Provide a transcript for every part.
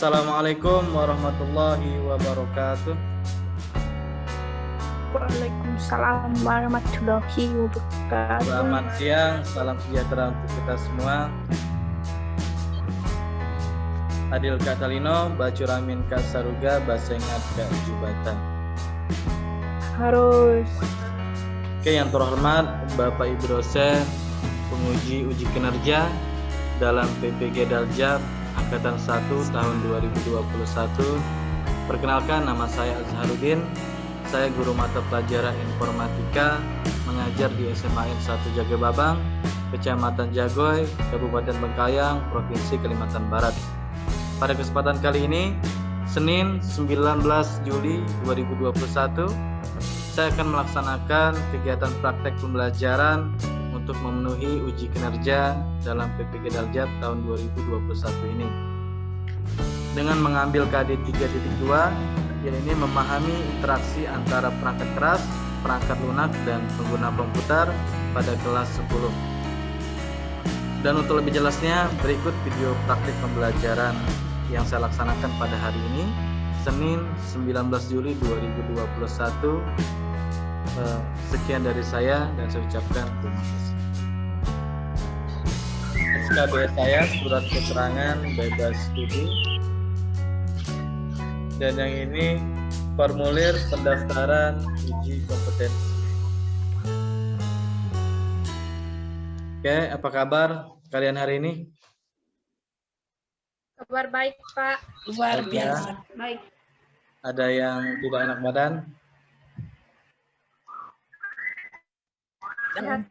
Assalamualaikum warahmatullahi wabarakatuh. Waalaikumsalam warahmatullahi wabarakatuh. Selamat siang, salam sejahtera untuk kita semua. Adil Katalino, Bacuramin Kasaruga, Basengat Kak Jubatan. Harus. Oke, yang terhormat Bapak Ibu dosen, penguji uji kinerja dalam PPG Daljab Angkatan 1 tahun 2021. Perkenalkan, nama saya Azharuddin. Saya guru mata pelajaran informatika, mengajar di SMA 1 Jagababang, Kecamatan Jagoy, Kabupaten Bengkayang, Provinsi Kalimantan Barat. Pada kesempatan kali ini, Senin 19 Juli 2021, saya akan melaksanakan kegiatan praktek pembelajaran untuk memenuhi uji kinerja dalam PPG Daljab tahun 2021 ini. Dengan mengambil KD 3.2, yaitu memahami interaksi antara perangkat keras, perangkat lunak, dan pengguna komputer pada kelas 10. Dan untuk lebih jelasnya, berikut video praktik pembelajaran yang saya laksanakan pada hari ini, Senin 19 Juli 2021. Sekian dari saya dan saya ucapkan terima kasih. SKB saya surat keterangan bebas studi, dan yang ini formulir pendaftaran uji kompetensi. Oke, apa kabar kalian hari ini? Kabar baik, Pak. Luar biasa. Baik. Ada yang tidak enak badan? Sehat.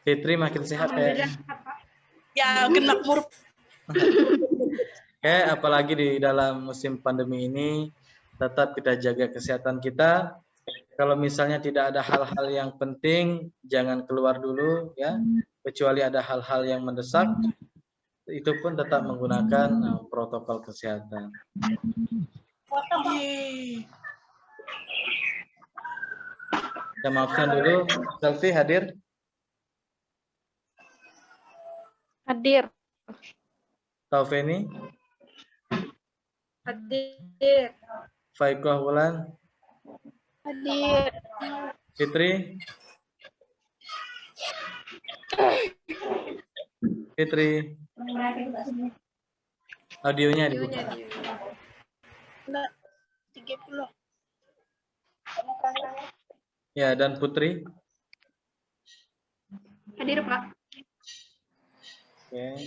Fitri makin sehat ya? Ya, genap murp. Oke, apalagi di dalam musim pandemi ini, tetap kita jaga kesehatan kita. Kalau misalnya tidak ada hal-hal yang penting, jangan keluar dulu ya. Kecuali ada hal-hal yang mendesak, itu pun tetap menggunakan protokol kesehatan. Saya maafkan dulu, Selfie hadir? Hadir. Taufeni? Hadir. Faikoh Wulan? Hadir. Fitri? Fitri? Audionya dibuka. Enggak, 30. Ya, dan Putri? Hadir, Pak. Oke.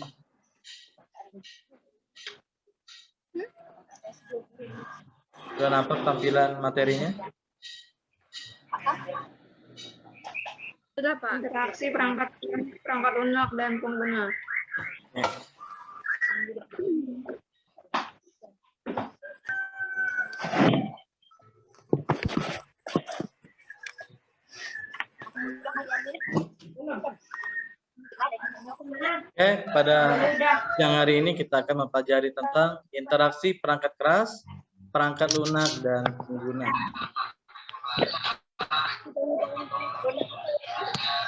Sudah nampak tampilan materinya? Sudah, Pak. Interaksi perangkat lunak dan pengguna. Ya. Oke, pada siang hari ini kita akan mempelajari tentang interaksi perangkat keras, perangkat lunak, dan pengguna.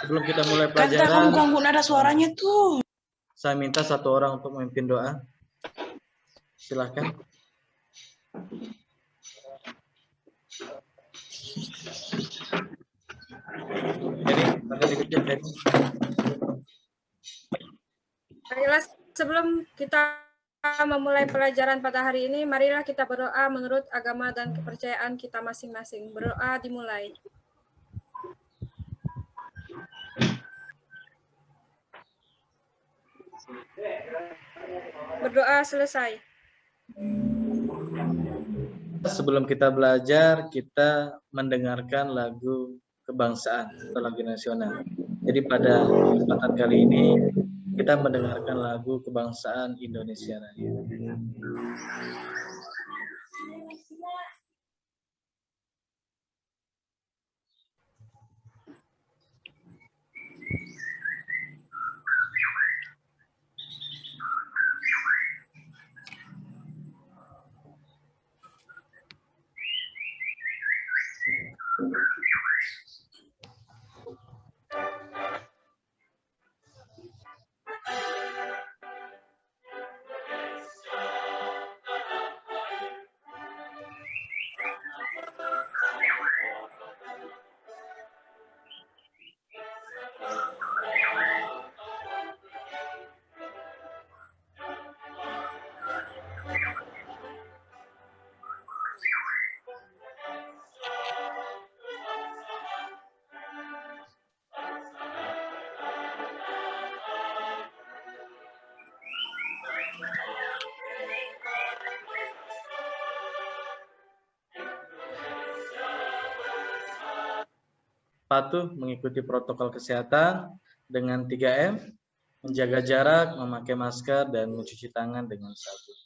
Sebelum kita mulai pelajaran, ganggu nada suaranya tuh. saya minta satu orang untuk memimpin doa. Silahkan. Jadi, akan dikecil tadi. Marilah sebelum kita memulai pelajaran pada hari ini, marilah kita berdoa menurut agama dan kepercayaan kita masing-masing. Berdoa dimulai. Berdoa selesai. Sebelum kita belajar, kita mendengarkan lagu kebangsaan atau lagu nasional. Jadi pada kesempatan kali ini kita mendengarkan lagu kebangsaan Indonesia Raya. patuh mengikuti protokol kesehatan dengan 3M, menjaga jarak, memakai masker, dan mencuci tangan dengan sabun.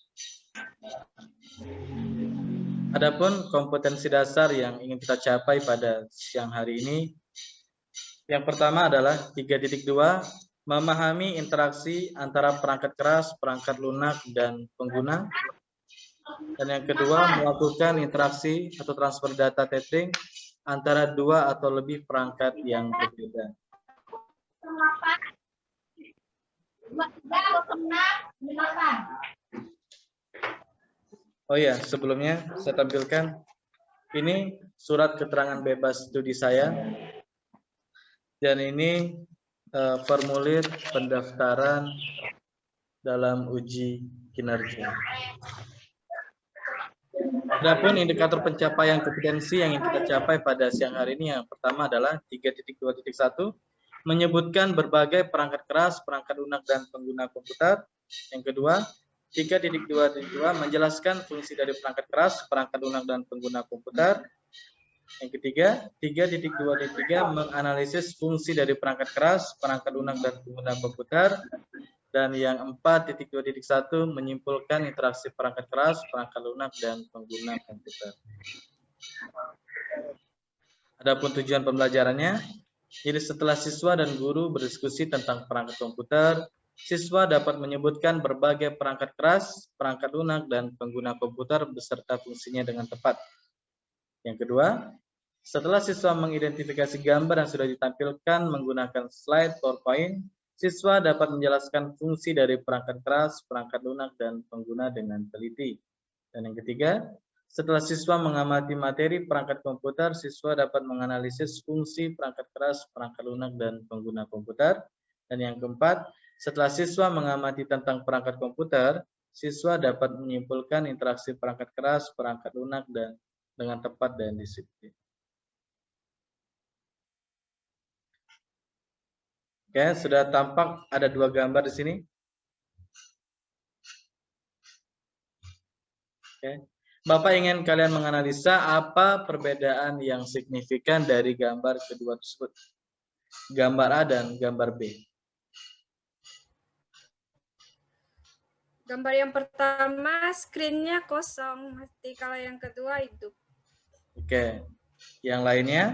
Adapun kompetensi dasar yang ingin kita capai pada siang hari ini, yang pertama adalah 3.2, memahami interaksi antara perangkat keras, perangkat lunak, dan pengguna. Dan yang kedua, melakukan interaksi atau transfer data tethering antara 2 atau lebih perangkat yang berbeda. Oh ya, sebelumnya saya tampilkan ini surat keterangan bebas studi saya. Dan ini formulir pendaftaran dalam uji kinerja. Adapun indikator pencapaian kompetensi yang ingin kita capai pada siang hari ini, yang pertama adalah 3.2.1, menyebutkan berbagai perangkat keras, perangkat lunak, dan pengguna komputer. Yang kedua, 3.2.2, menjelaskan fungsi dari perangkat keras, perangkat lunak, dan pengguna komputer. Yang ketiga, 3.2.3, menganalisis fungsi dari perangkat keras, perangkat lunak, dan pengguna komputer. Dan yang 4.2.1, menyimpulkan interaksi perangkat keras, perangkat lunak, dan pengguna komputer. Adapun tujuan pembelajarannya, jadi setelah siswa dan guru berdiskusi tentang perangkat komputer, siswa dapat menyebutkan berbagai perangkat keras, perangkat lunak, dan pengguna komputer beserta fungsinya dengan tepat. Yang kedua, setelah siswa mengidentifikasi gambar yang sudah ditampilkan menggunakan slide PowerPoint, siswa dapat menjelaskan fungsi dari perangkat keras, perangkat lunak, dan pengguna dengan teliti. Dan yang ketiga, setelah siswa mengamati materi perangkat komputer, siswa dapat menganalisis fungsi perangkat keras, perangkat lunak, dan pengguna komputer. Dan yang keempat, setelah siswa mengamati tentang perangkat komputer, siswa dapat menyimpulkan interaksi perangkat keras, perangkat lunak, dan dengan tepat dan disiplin. Oke, sudah tampak ada 2 gambar di sini. Oke. Bapak ingin kalian menganalisa apa perbedaan yang signifikan dari gambar kedua tersebut. Gambar A dan gambar B. Gambar yang pertama screen-nya kosong, mati. Kalau yang kedua hidup. Oke. Yang lainnya?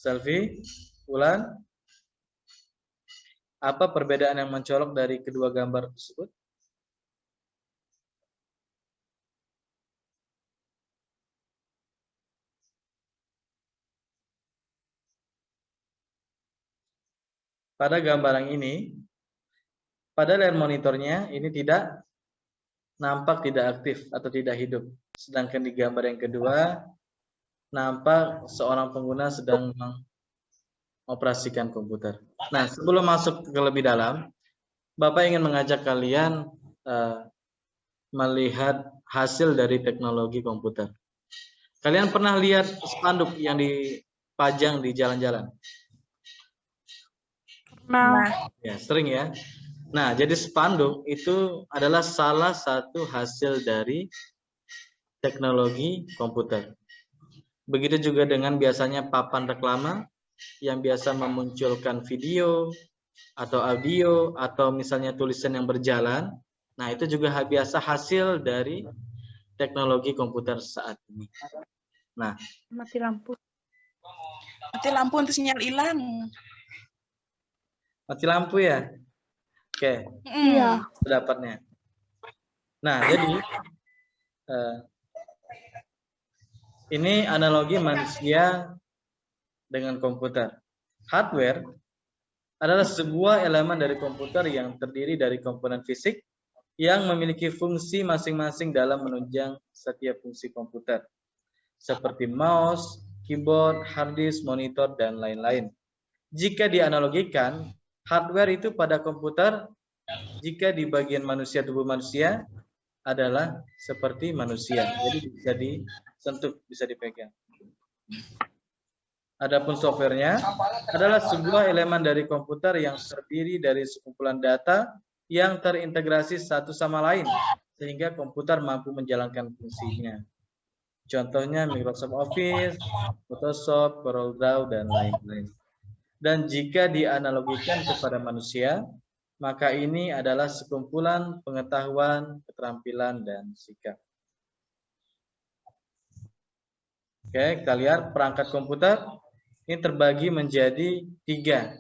Selfie, Ulan, apa perbedaan yang mencolok dari kedua gambar tersebut? Pada gambar yang ini, pada layar monitornya ini tidak nampak tidak aktif atau tidak hidup. Sedangkan di gambar yang kedua, nampak seorang pengguna sedang mengoperasikan komputer. Nah, sebelum masuk ke lebih dalam, Bapak ingin mengajak kalian melihat hasil dari teknologi komputer. Kalian pernah lihat spanduk yang dipajang di jalan-jalan? Nah, Ya, sering ya. Nah, jadi spanduk itu adalah salah satu hasil dari teknologi komputer. Begitu juga dengan biasanya papan reklama yang biasa memunculkan video atau audio atau misalnya tulisan yang berjalan. Nah, itu juga biasa hasil dari teknologi komputer saat ini. Nah, mati lampu. Mati lampu nanti sinyal hilang. mati lampu ya? Oke, Iya. pendapatnya. Nah, jadi ini analogi manusia dengan komputer. Hardware adalah sebuah elemen dari komputer yang terdiri dari komponen fisik yang memiliki fungsi masing-masing dalam menunjang setiap fungsi komputer, seperti mouse, keyboard, hard disk, monitor, dan lain-lain. Jika dianalogikan, hardware itu pada komputer, jika di bagian manusia, tubuh manusia, adalah seperti manusia. Jadi bisa disentuh, bisa dipegang. Adapun softwarenya adalah sebuah elemen dari komputer yang terdiri dari sekumpulan data yang terintegrasi satu sama lain, sehingga komputer mampu menjalankan fungsinya. Contohnya Microsoft Office, Photoshop, CorelDRAW, dan lain-lain. Dan jika dianalogikan kepada manusia, maka ini adalah sekumpulan pengetahuan, keterampilan, dan sikap. Oke, kita lihat perangkat komputer ini terbagi menjadi 3.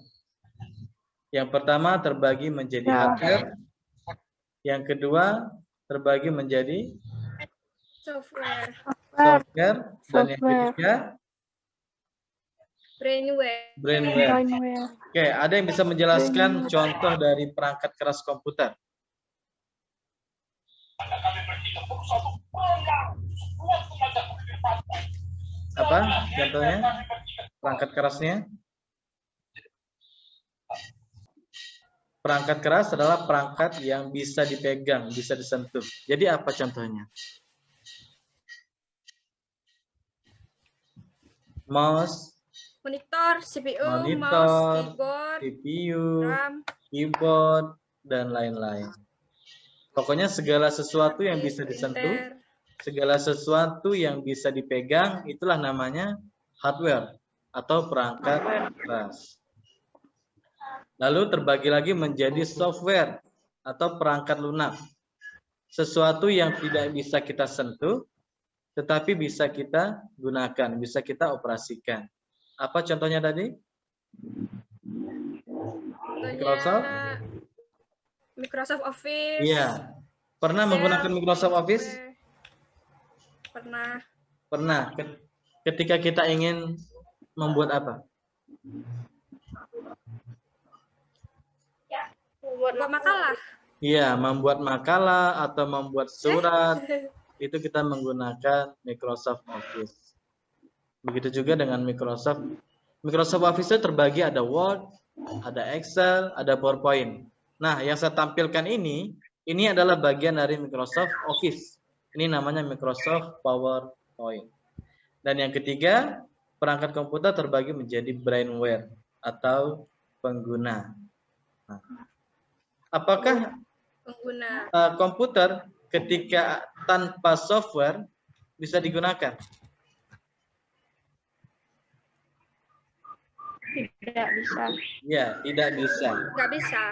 Yang pertama terbagi menjadi hardware. Yang kedua terbagi menjadi Software. software. Dan yang ketiga brainware. Oke, ada yang bisa menjelaskan contoh dari perangkat keras komputer? Apa contohnya? Perangkat kerasnya? Perangkat keras adalah perangkat yang bisa dipegang, bisa disentuh. Jadi apa contohnya? Mouse, Monitor, CPU, monitor, mouse, keyboard, CPU, RAM, keyboard, dan lain-lain. Pokoknya segala sesuatu yang bisa disentuh, printer. segala sesuatu yang bisa dipegang, itulah namanya hardware atau perangkat keras. Lalu terbagi lagi menjadi software atau perangkat lunak. Sesuatu yang tidak bisa kita sentuh, tetapi bisa kita gunakan, bisa kita operasikan. Apa contohnya tadi? Microsoft Office. Iya. Pernah menggunakan Microsoft Office? Pernah. Pernah. Ketika kita ingin membuat apa? Buat makalah. Iya, membuat makalah atau membuat surat. Itu kita menggunakan Microsoft Office. Begitu juga dengan Microsoft. Microsoft Office itu terbagi ada Word, ada Excel, ada PowerPoint. Nah, yang saya tampilkan ini adalah bagian dari Microsoft Office. Ini namanya Microsoft PowerPoint. Dan yang ketiga, perangkat komputer terbagi menjadi brainware atau pengguna. Nah, apakah komputer ketika tanpa software bisa digunakan? Tidak bisa. Ya, tidak bisa. Nggak bisa.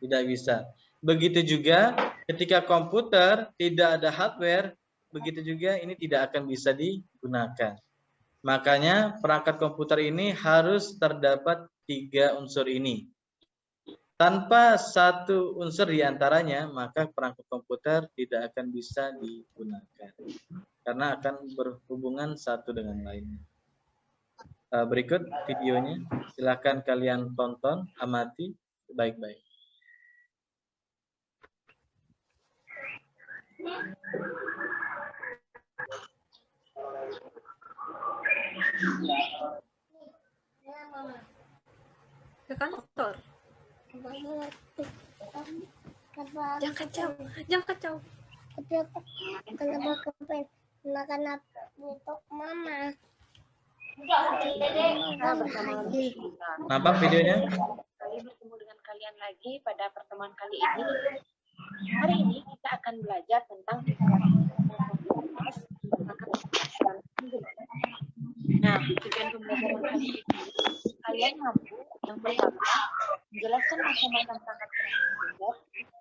Tidak bisa. Begitu juga ketika komputer tidak ada hardware, begitu juga ini tidak akan bisa digunakan. Makanya perangkat komputer ini harus terdapat 3 unsur ini. Tanpa satu unsur diantaranya, maka perangkat komputer tidak akan bisa digunakan. Karena akan berhubungan satu dengan lainnya. Berikut videonya, silakan kalian tonton, amati baik-baik. Ke kantor. Jangan kacau, jangan kacau. Kenapa makan untuk mama? Nampak videonya? Kali bertemu dengan kalian lagi pada pertemuan kali ini. Hari ini kita akan belajar tentang nah, tujuan pembelajaran kali ini kalian mampu yang pertama menjelaskan macam-macam perangkat komputer,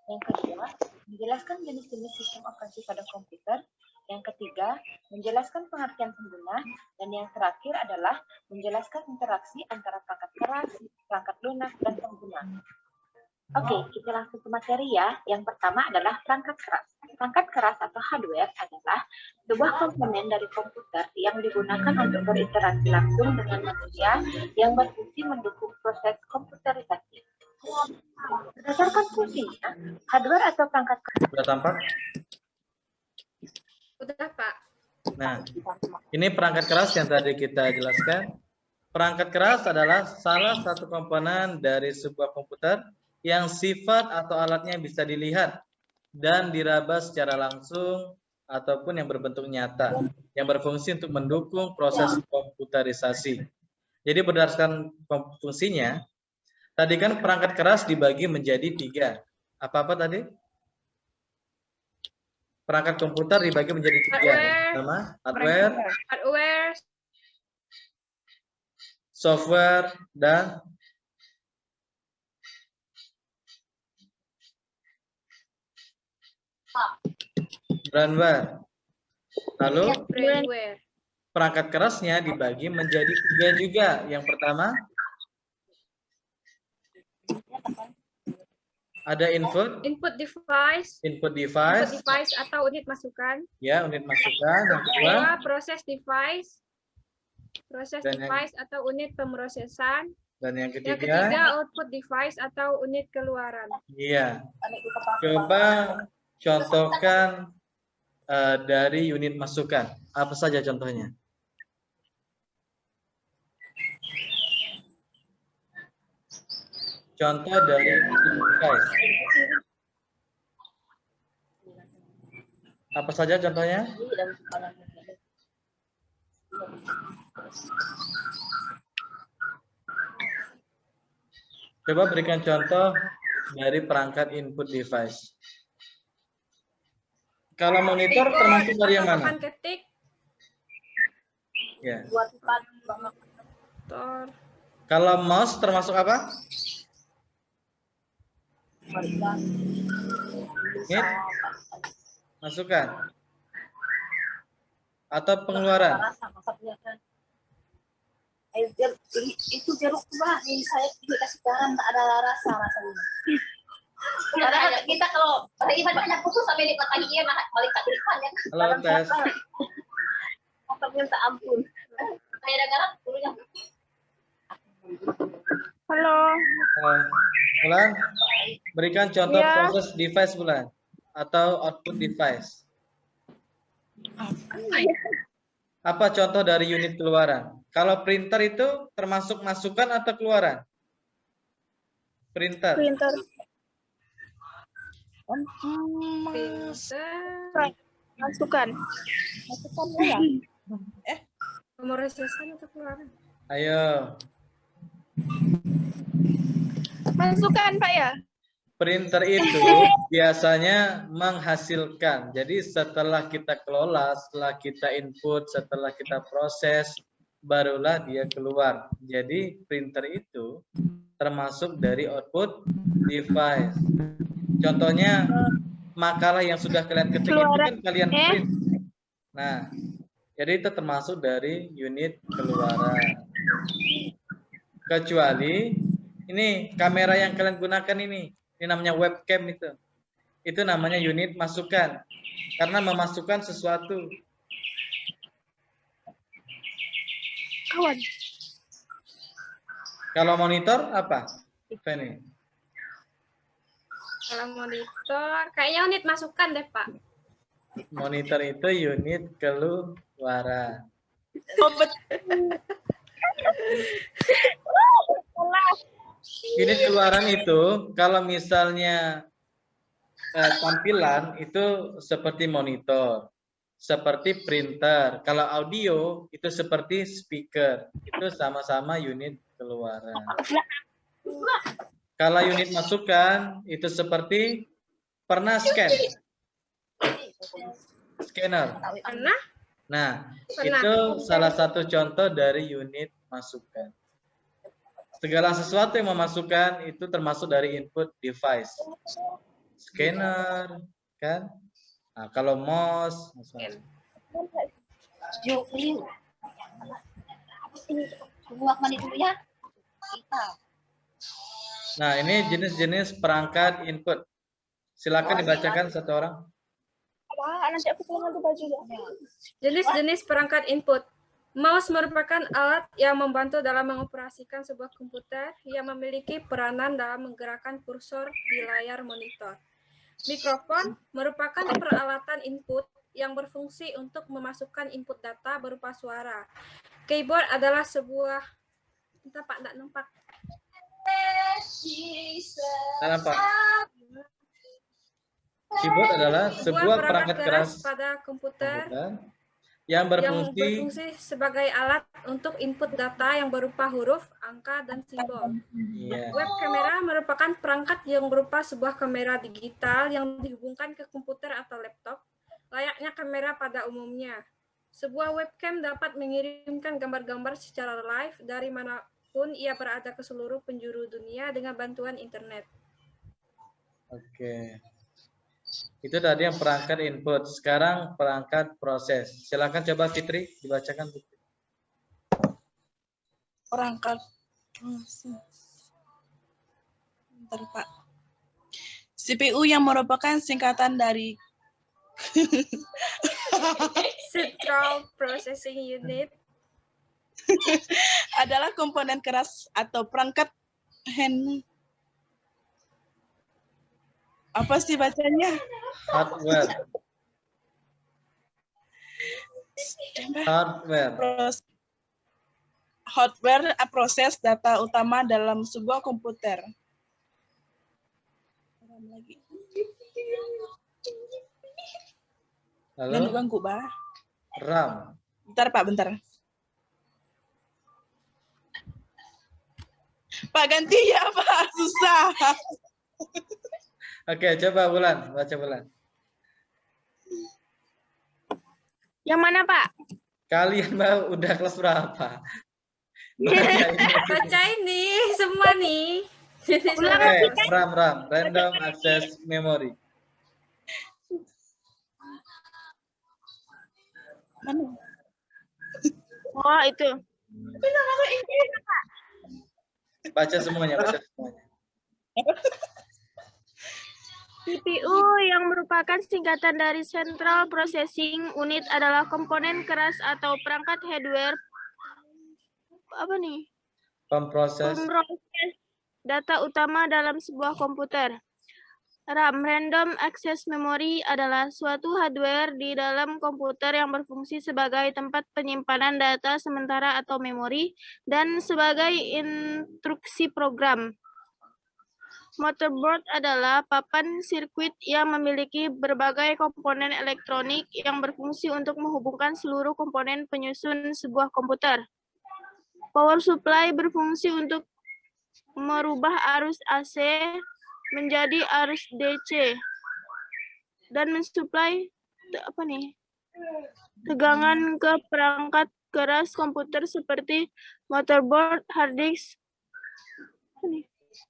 yang kedua menjelaskan jenis-jenis sistem operasi pada komputer, yang ketiga menjelaskan pengertian pengguna, dan yang terakhir adalah menjelaskan interaksi antara perangkat keras, perangkat lunak, dan pengguna. Oke, kita langsung ke materi ya. Yang pertama adalah perangkat keras. Perangkat keras atau hardware adalah sebuah komponen dari komputer yang digunakan untuk berinteraksi langsung dengan manusia yang berfungsi mendukung proses komputerisasi. Berdasarkan fungsinya, hardware atau perangkat keras. Sudah tampak? Udah, Pak. Nah, ini perangkat keras yang tadi kita jelaskan. Perangkat keras adalah salah satu komponen dari sebuah komputer yang sifat atau alatnya bisa dilihat dan diraba secara langsung ataupun yang berbentuk nyata, yang berfungsi untuk mendukung proses komputerisasi. Jadi berdasarkan fungsinya, tadi kan perangkat keras dibagi menjadi 3. Apa-apa tadi? Perangkat komputer dibagi menjadi tiga. Yang pertama, hardware, software, dan firmware. Lalu brainware. perangkat kerasnya dibagi menjadi tiga juga. Yang pertama ada input Input device atau unit masukan. ya, unit masukan. Yang kedua Kedua, process device Dan yang- atau unit pemrosesan. dan yang Yang ketiga ketiga, output device atau unit keluaran. iya. Coba contohkan dari unit masukan. Apa saja contohnya? Contoh dari unit device. Apa saja contohnya? Coba berikan contoh dari perangkat input device. Kalau monitor termasuk dari yang mana? Papan ketik, Ya. monitor, Kalau mouse termasuk apa? Ini masukan atau pengeluaran? Itu jeruk Mbak, ini saya dikasih garam tak ada rasa rasanya. Karena kita kalau ibadah banyak khusus sampai di pagi iya balik tak ikan ya. Halo tes. Maksudnya minta ampun. Saya ada garam dulunya. Halo. Bulan, berikan contoh Iya. proses device Bulan atau output device. Apa contoh dari unit keluaran? Kalau printer itu termasuk masukan atau keluaran? Printer. Printer. printer, Masukan. pemrosesan atau keluaran. Ayo. Masukan, Pak ya? Printer itu biasanya menghasilkan. Jadi setelah kita kelola, setelah kita input, setelah kita proses, barulah dia keluar. Jadi printer itu termasuk dari output device. Contohnya makalah yang sudah kalian ketik itu kan kalian print. Nah, jadi itu termasuk dari unit keluaran. Kecuali ini kamera yang kalian gunakan ini namanya webcam itu. Itu namanya unit masukan. Karena memasukkan sesuatu. Kawan. Kalau monitor apa? Feni. Kalau monitor, kayaknya unit masukan deh Pak. Monitor itu unit keluaran. Unit keluaran itu kalau misalnya tampilan itu seperti monitor, seperti printer. Kalau audio itu seperti speaker. Itu sama-sama unit keluaran. Kalau unit masukan itu seperti pernah scanner. Pernah? Nah, Pernah. itu salah satu contoh dari unit masukan. Segala sesuatu yang memasukkan itu termasuk dari input device. Scanner, kan? Nah, kalau mouse, Yuk, ini buat mandi dulu ya. Kita. nah ini jenis-jenis perangkat input. Silakan dibacakan satu orang. Nanti aku pulang nanti bajunya. Jenis-jenis perangkat input. Mouse merupakan alat yang membantu dalam mengoperasikan sebuah komputer yang memiliki peranan dalam menggerakkan kursor di layar monitor. Mikrofon merupakan peralatan input yang berfungsi untuk memasukkan input data berupa suara. Keyboard adalah sebuah... Entah Pak, enggak nampak. Nah, nampak. Keyboard adalah sebuah perangkat keras pada komputer yang yang berfungsi berfungsi sebagai alat untuk input data yang berupa huruf, angka, dan simbol. iya. Web kamera merupakan perangkat yang berupa sebuah kamera digital yang dihubungkan ke komputer atau laptop. layaknya kamera pada umumnya. Sebuah webcam dapat mengirimkan gambar-gambar secara live dari manapun ia berada ke seluruh penjuru dunia dengan bantuan internet. Oke. Itu tadi yang perangkat input. Sekarang perangkat proses. Silakan coba Fitri dibacakan. Perangkat proses. Bentar, Pak. CPU yang merupakan singkatan dari Central Processing Unit adalah komponen keras atau perangkat apa sih bacanya? Hardware. Hardware. Hardware proses data utama dalam sebuah komputer. Lalu Ganggu, Bah. RAM. Bentar, Pak, bentar. Pak, ganti ya, Pak. Susah. Oke, coba Bulan, baca Bulan. Yang mana, Pak? Kalian udah kelas berapa? baca ini semua nih. Oke, RAM, Random Access Memory. Mana? Oh, itu. Baca semuanya. CPU yang merupakan singkatan dari Central Processing Unit adalah komponen keras atau perangkat hardware Pemproses. data utama dalam sebuah komputer. RAM, Random Access Memory, adalah suatu hardware di dalam komputer yang berfungsi sebagai tempat penyimpanan data sementara atau memori dan sebagai instruksi program. Motherboard adalah papan sirkuit yang memiliki berbagai komponen elektronik yang berfungsi untuk menghubungkan seluruh komponen penyusun sebuah komputer. Power supply berfungsi untuk merubah arus AC menjadi arus DC dan mensuplai tegangan ke perangkat keras komputer seperti motherboard, hard disk,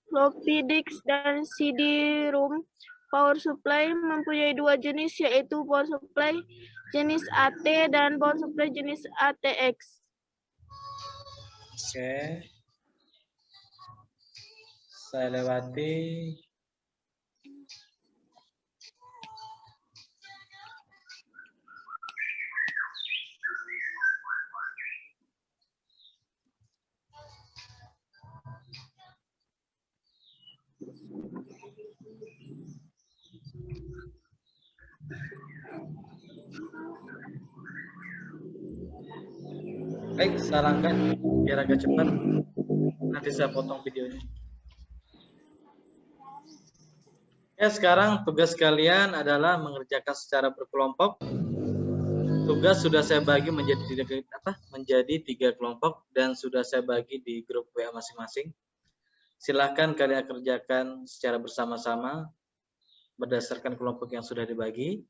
floppy disk, dan CD-ROM. Power supply mempunyai dua jenis, yaitu power supply jenis AT dan power supply jenis ATX. Oke. Saya lewati. Baik, sarankan biar agak cepat. Nanti saya potong videonya. Ya, sekarang tugas kalian adalah mengerjakan secara berkelompok. Tugas sudah saya bagi menjadi tiga kelompok dan sudah saya bagi di grup WA masing-masing. Silahkan kalian kerjakan secara bersama-sama berdasarkan kelompok yang sudah dibagi.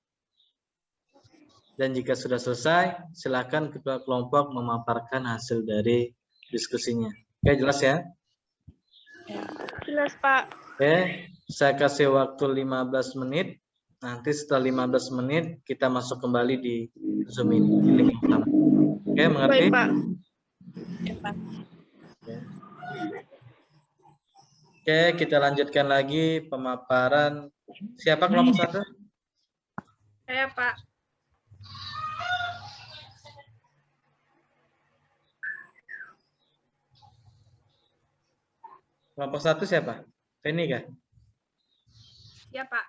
Dan jika sudah selesai, silakan ketua kelompok memaparkan hasil dari diskusinya. Oke, jelas ya? Jelas, Pak. Oke, saya kasih waktu 15 menit. Nanti setelah 15 menit, kita masuk kembali di Zoom ini, di link utama. Oke, mengerti? Baik, Pak. Ya, Pak. Oke, kita lanjutkan lagi pemaparan. Siapa kelompok satu? Saya, Pak. Kelompok satu siapa? Feni kah? Ya, Pak.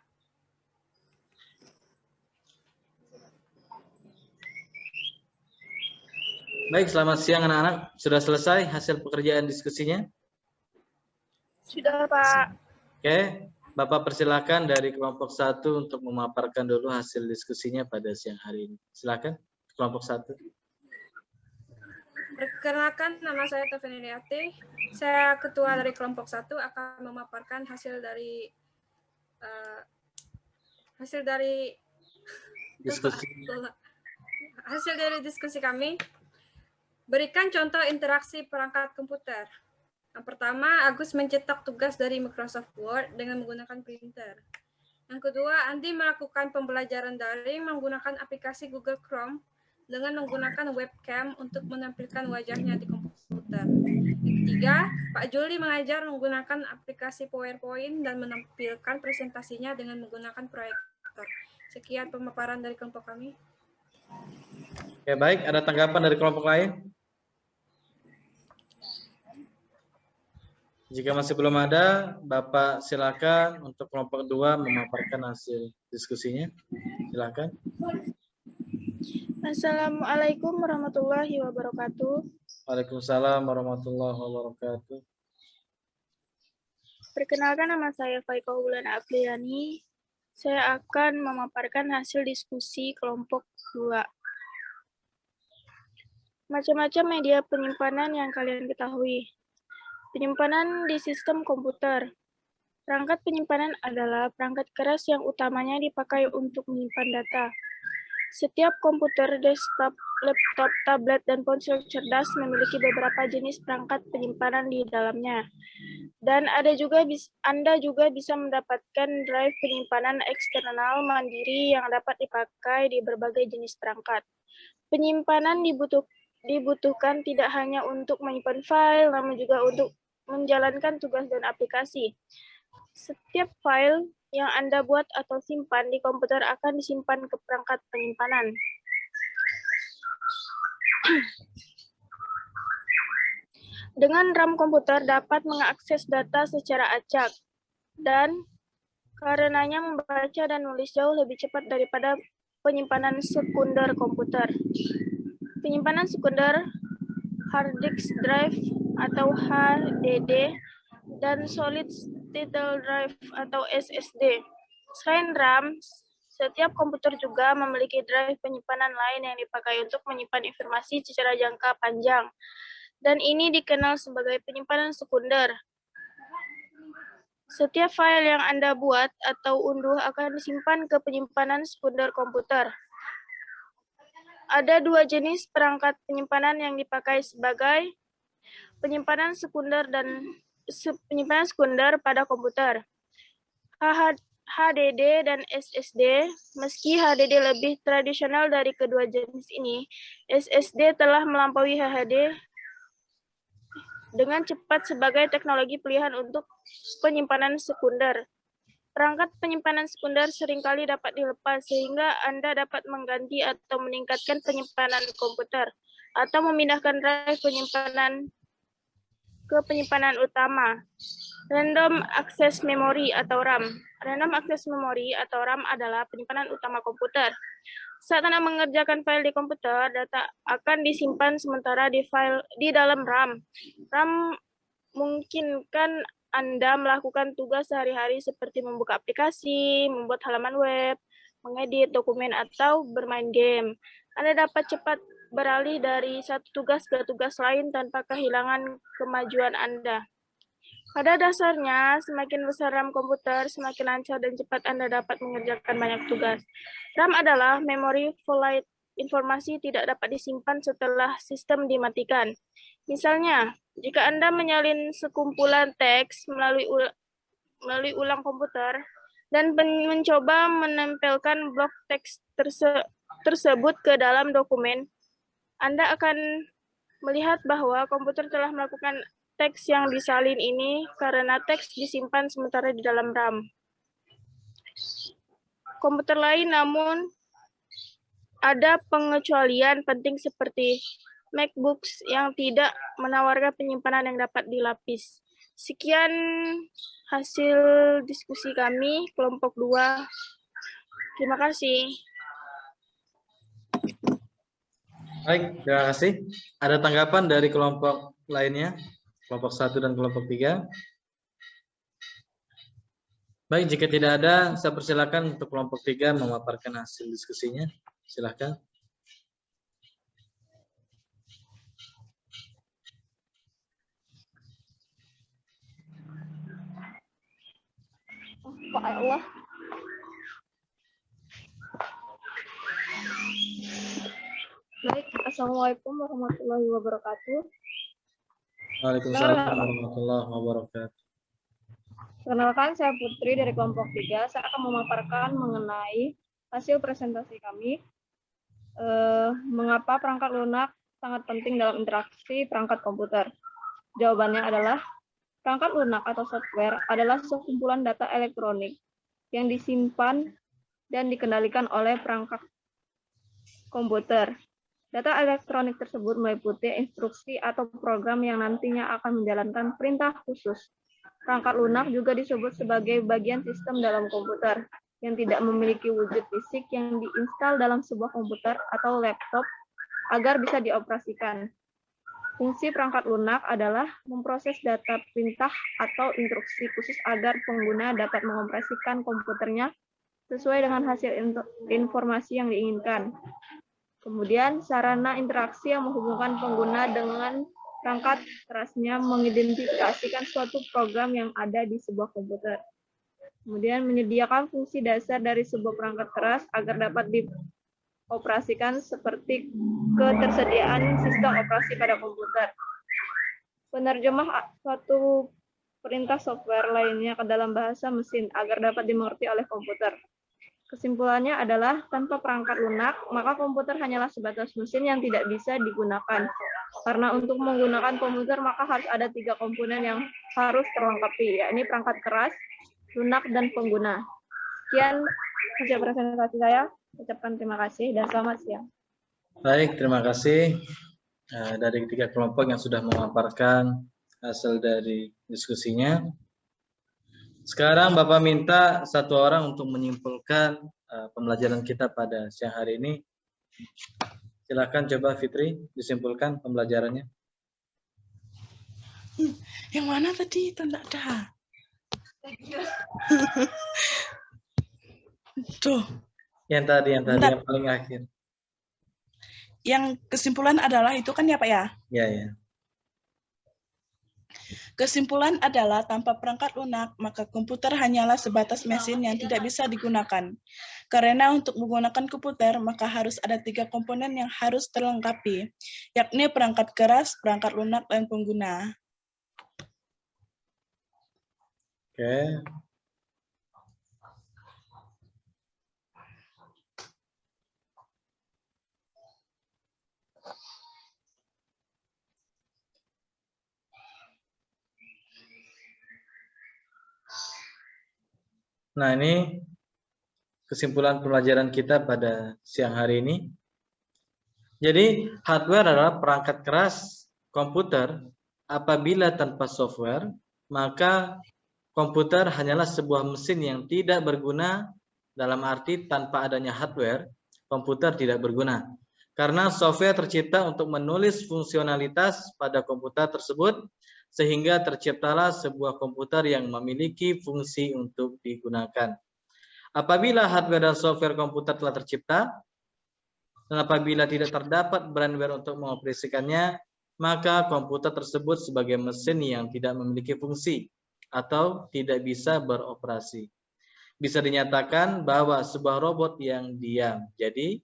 Baik, selamat siang anak-anak. Sudah selesai hasil pekerjaan diskusinya? Sudah, Pak. Oke, Bapak persilakan dari kelompok satu untuk memaparkan dulu hasil diskusinya pada siang hari ini. Silakan, kelompok satu. Perkenalkan, nama saya Taufani Riati. Saya ketua dari kelompok 1 akan memaparkan hasil dari diskusi. Hasil dari diskusi kami, berikan contoh interaksi perangkat komputer. Yang pertama, Agus mencetak tugas dari Microsoft Word dengan menggunakan printer. Yang kedua, Andi melakukan pembelajaran daring menggunakan aplikasi Google Chrome dengan menggunakan webcam untuk menampilkan wajahnya di komputer. Yang ketiga, Pak Juli mengajar menggunakan aplikasi PowerPoint dan menampilkan presentasinya dengan menggunakan proyektor. Sekian pemaparan dari kelompok kami. Oke, baik. Ada tanggapan dari kelompok lain? Jika masih belum ada, Bapak silakan untuk kelompok 2 memaparkan hasil diskusinya. Silakan. Assalamualaikum warahmatullahi wabarakatuh. Waalaikumsalam warahmatullahi wabarakatuh. Perkenalkan, nama saya Faika Wulan Apriani. Saya akan memaparkan hasil diskusi kelompok 2. Macam-macam media penyimpanan yang kalian ketahui. Penyimpanan di sistem komputer. Perangkat penyimpanan adalah perangkat keras yang utamanya dipakai untuk menyimpan data. Setiap komputer, desktop, laptop, tablet, dan ponsel cerdas memiliki beberapa jenis perangkat penyimpanan di dalamnya. Dan Anda juga bisa mendapatkan drive penyimpanan eksternal mandiri yang dapat dipakai di berbagai jenis perangkat. Penyimpanan dibutuhkan tidak hanya untuk menyimpan file, namun juga untuk menjalankan tugas dan aplikasi. Setiap file yang Anda buat atau simpan di komputer akan disimpan ke perangkat penyimpanan. Dengan RAM komputer dapat mengakses data secara acak dan karenanya membaca dan menulis jauh lebih cepat daripada penyimpanan sekunder komputer. Penyimpanan sekunder, hard disk drive atau HDD, dan solid state drive atau SSD. Selain RAM, setiap komputer juga memiliki drive penyimpanan lain yang dipakai untuk menyimpan informasi secara jangka panjang. Dan ini dikenal sebagai penyimpanan sekunder. Setiap file yang Anda buat atau unduh akan disimpan ke penyimpanan sekunder komputer. Ada 2 jenis perangkat penyimpanan yang dipakai sebagai penyimpanan sekunder pada komputer. HDD dan SSD. Meski HDD lebih tradisional dari kedua jenis ini, SSD telah melampaui HDD dengan cepat sebagai teknologi pilihan untuk penyimpanan sekunder. Perangkat penyimpanan sekunder seringkali dapat dilepas sehingga Anda dapat mengganti atau meningkatkan penyimpanan komputer atau memindahkan drive penyimpanan ke penyimpanan utama. Random Access Memory atau RAM. Random Access Memory atau RAM adalah penyimpanan utama komputer. Saat Anda mengerjakan file di komputer, data akan disimpan sementara di dalam RAM. RAM memungkinkan Anda melakukan tugas sehari-hari seperti membuka aplikasi, membuat halaman web, mengedit dokumen, atau bermain game. Anda dapat cepat beralih dari satu tugas ke tugas lain tanpa kehilangan kemajuan Anda. Pada dasarnya, semakin besar RAM komputer, semakin lancar dan cepat Anda dapat mengerjakan banyak tugas. RAM adalah memori volatile, informasi tidak dapat disimpan setelah sistem dimatikan. Misalnya, jika Anda menyalin sekumpulan teks melalui ulang komputer dan mencoba menempelkan blok teks tersebut ke dalam dokumen, Anda akan melihat bahwa komputer telah melakukan teks yang disalin ini karena teks disimpan sementara di dalam RAM. Komputer lain namun ada pengecualian penting seperti MacBooks yang tidak menawarkan penyimpanan yang dapat dilapis. Sekian hasil diskusi kami, kelompok 2. Terima kasih. Baik, terima kasih. Ada tanggapan dari kelompok lainnya? Kelompok 1 dan kelompok 3. Baik, jika tidak ada, saya persilakan untuk kelompok 3 memaparkan hasil diskusinya. Silakan. Pak Allah. Assalamualaikum warahmatullahi wabarakatuh. Waalaikumsalam warahmatullahi wabarakatuh. Perkenalkan, saya Putri dari kelompok 3. Saya akan memaparkan mengenai hasil presentasi kami. Mengapa perangkat lunak sangat penting dalam interaksi perangkat komputer? Jawabannya adalah perangkat lunak atau software adalah sekumpulan data elektronik yang disimpan dan dikendalikan oleh perangkat komputer. Data elektronik tersebut meliputi instruksi atau program yang nantinya akan menjalankan perintah khusus. Perangkat lunak juga disebut sebagai bagian sistem dalam komputer yang tidak memiliki wujud fisik yang diinstal dalam sebuah komputer atau laptop agar bisa dioperasikan. Fungsi perangkat lunak adalah memproses data perintah atau instruksi khusus agar pengguna dapat mengoperasikan komputernya sesuai dengan hasil informasi yang diinginkan. Kemudian, sarana interaksi yang menghubungkan pengguna dengan perangkat kerasnya mengidentifikasikan suatu program yang ada di sebuah komputer. Kemudian, menyediakan fungsi dasar dari sebuah perangkat keras agar dapat dioperasikan seperti ketersediaan sistem operasi pada komputer. Penerjemah suatu perintah software lainnya ke dalam bahasa mesin agar dapat dimengerti oleh komputer. Kesimpulannya adalah, tanpa perangkat lunak, maka komputer hanyalah sebatas mesin yang tidak bisa digunakan. Karena untuk menggunakan komputer, maka harus ada 3 komponen yang harus terlengkapi, yakni perangkat keras, lunak, dan pengguna. Sekian hasil presentasi saya. Ucapkan terima kasih dan selamat siang. Baik, terima kasih dari 3 kelompok yang sudah memaparkan hasil dari diskusinya. Sekarang Bapak minta 1 orang untuk menyimpulkan pembelajaran kita pada siang hari ini. Silakan coba Fitri disimpulkan pembelajarannya. Yang mana tadi? Itu enggak ada. Tuh. Yang tadi yang paling akhir. Yang kesimpulan adalah itu kan ya Pak ya? Ya. Kesimpulan adalah tanpa perangkat lunak, maka komputer hanyalah sebatas mesin yang tidak bisa digunakan. Karena untuk menggunakan komputer, maka harus ada 3 komponen yang harus terlengkapi, yakni perangkat keras, perangkat lunak, dan pengguna. Oke. Nah, ini kesimpulan pembelajaran kita pada siang hari ini. Jadi, hardware adalah perangkat keras komputer. Apabila tanpa software, maka komputer hanyalah sebuah mesin yang tidak berguna, dalam arti tanpa adanya hardware, komputer tidak berguna. Karena software tercipta untuk menulis fungsionalitas pada komputer tersebut, sehingga terciptalah sebuah komputer yang memiliki fungsi untuk digunakan. Apabila hardware dan software komputer telah tercipta, dan apabila tidak terdapat brandware untuk mengoperasikannya, maka komputer tersebut sebagai mesin yang tidak memiliki fungsi atau tidak bisa beroperasi. Bisa dinyatakan bahwa sebuah robot yang diam. Jadi,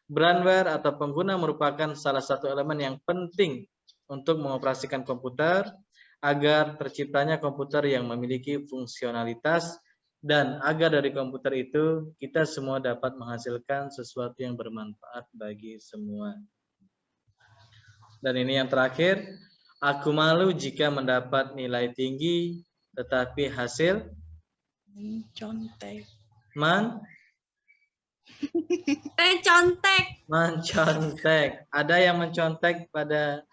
brandware atau pengguna merupakan salah satu elemen yang penting untuk mengoperasikan komputer, agar terciptanya komputer yang memiliki fungsionalitas, dan agar dari komputer itu kita semua dapat menghasilkan sesuatu yang bermanfaat bagi semua. Dan ini yang terakhir, aku malu jika mendapat nilai tinggi tetapi hasil Mencontek. mencontek. Ada yang mencontek pada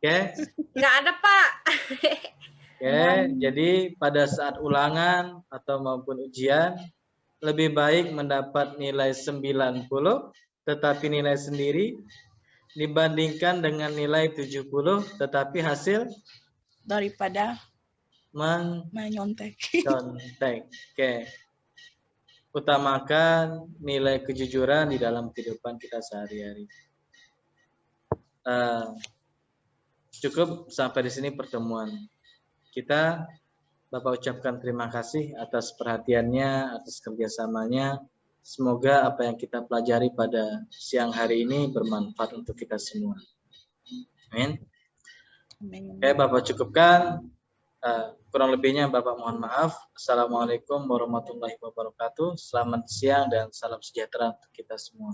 Oke. Nggak ada, Pak. Oke, jadi pada saat ulangan atau maupun ujian, lebih baik mendapat nilai 90 tetapi nilai sendiri dibandingkan dengan nilai 70 tetapi hasil Daripada menyontek. Oke. Utamakan nilai kejujuran di dalam kehidupan kita sehari-hari. Cukup sampai di sini pertemuan kita. Bapak ucapkan terima kasih atas perhatiannya, atas kerjasamanya. Semoga apa yang kita pelajari pada siang hari ini bermanfaat untuk kita semua. Amin. Oke, Bapak cukupkan. Kurang lebihnya Bapak mohon maaf. Assalamualaikum warahmatullahi wabarakatuh. Selamat siang dan salam sejahtera untuk kita semua.